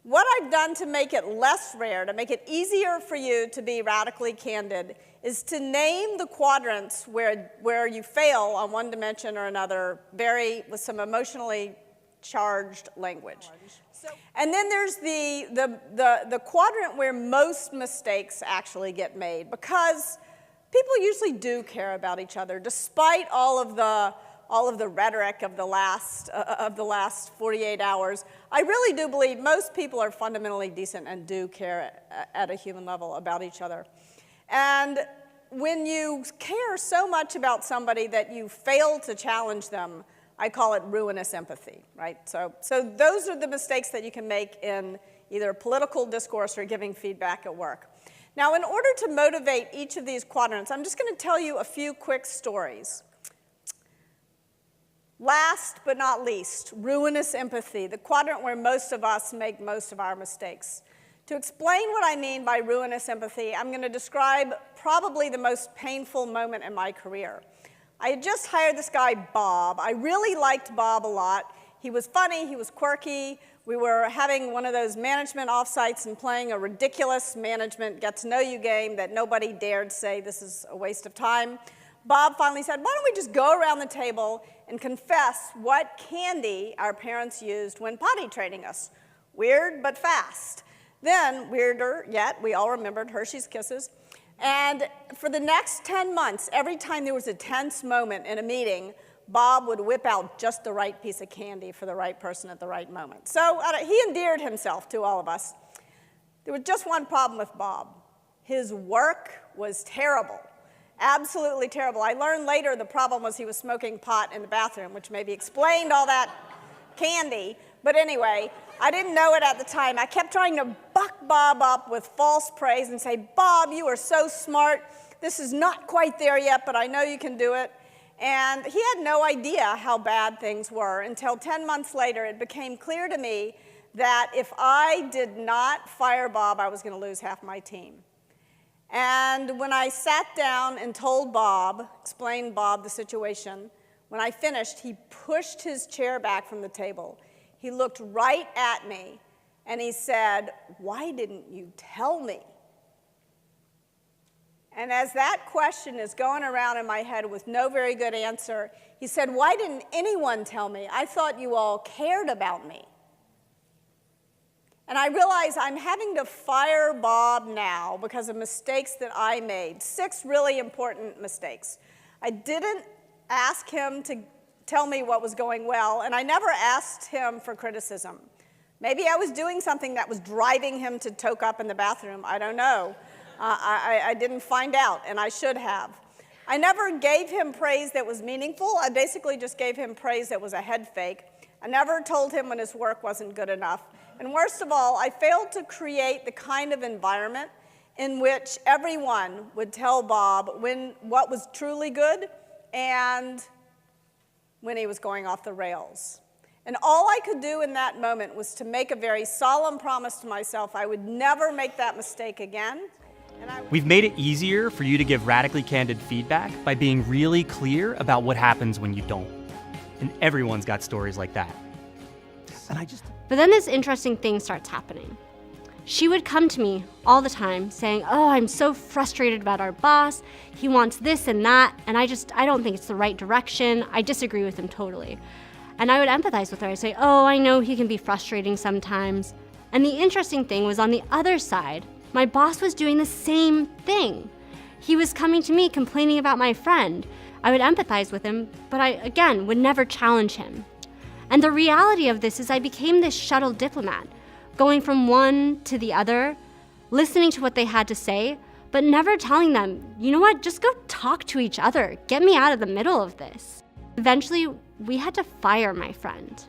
What I've done to make it less rare, to make it easier for you to be radically candid, is to name the quadrants where you fail on one dimension or another, with some emotionally charged language. And then there's the quadrant where most mistakes actually get made, because people usually do care about each other, despite all of the rhetoric of the last 48 hours. I really do believe most people are fundamentally decent and do care at a human level about each other. And when you care so much about somebody that you fail to challenge them, I call it ruinous empathy, right? So those are the mistakes that you can make in either political discourse or giving feedback at work. Now, in order to motivate each of these quadrants, I'm just going to tell you a few quick stories. Last but not least, ruinous empathy, the quadrant where most of us make most of our mistakes. To explain what I mean by ruinous empathy, I'm going to describe probably the most painful moment in my career. I had just hired this guy, Bob. I really liked Bob a lot. He was funny, he was quirky. We were having one of those management offsites and playing a ridiculous management get-to-know-you game that nobody dared say this is a waste of time. Bob finally said, why don't we just go around the table and confess what candy our parents used when potty training us? Weird, but fast. Then, weirder yet, we all remembered Hershey's Kisses. And for the next 10 months, every time there was a tense moment in a meeting, Bob would whip out just the right piece of candy for the right person at the right moment. So he endeared himself to all of us. There was just one problem with Bob. His work was terrible. Absolutely terrible. I learned later the problem was he was smoking pot in the bathroom, which maybe explained all that candy. But anyway, I didn't know it at the time. I kept trying to buck Bob up with false praise and say, Bob, you are so smart. This is not quite there yet, but I know you can do it. And he had no idea how bad things were until 10 months later it became clear to me that if I did not fire Bob, I was going to lose half my team. And when I sat down and told Bob, explained Bob the situation, when I finished, he pushed his chair back from the table. He looked right at me and he said, why didn't you tell me? And as that question is going around in my head with no very good answer, he said, why didn't anyone tell me? I thought you all cared about me. And I realize I'm having to fire Bob now because of mistakes that I made, 6 really important mistakes. I didn't ask him to tell me what was going well, and I never asked him for criticism. Maybe I was doing something that was driving him to toke up in the bathroom. I don't know. I didn't find out, and I should have. I never gave him praise that was meaningful. I basically just gave him praise that was a head fake. I never told him when his work wasn't good enough. And worst of all, I failed to create the kind of environment in which everyone would tell Bob what was truly good and when he was going off the rails. And all I could do in that moment was to make a very solemn promise to myself I would never make that mistake again. We've made it easier for you to give radically candid feedback by being really clear about what happens when you don't. And everyone's got stories like that. But then this interesting thing starts happening. She would come to me all the time saying, oh, I'm so frustrated about our boss. He wants this and that, and I don't think it's the right direction. I disagree with him totally. And I would empathize with her. I'd say, oh, I know he can be frustrating sometimes. And the interesting thing was on the other side, my boss was doing the same thing. He was coming to me complaining about my friend. I would empathize with him, but I, again, would never challenge him. And the reality of this is I became this shuttle diplomat, going from one to the other, listening to what they had to say, but never telling them, you know what, just go talk to each other. Get me out of the middle of this. Eventually, we had to fire my friend.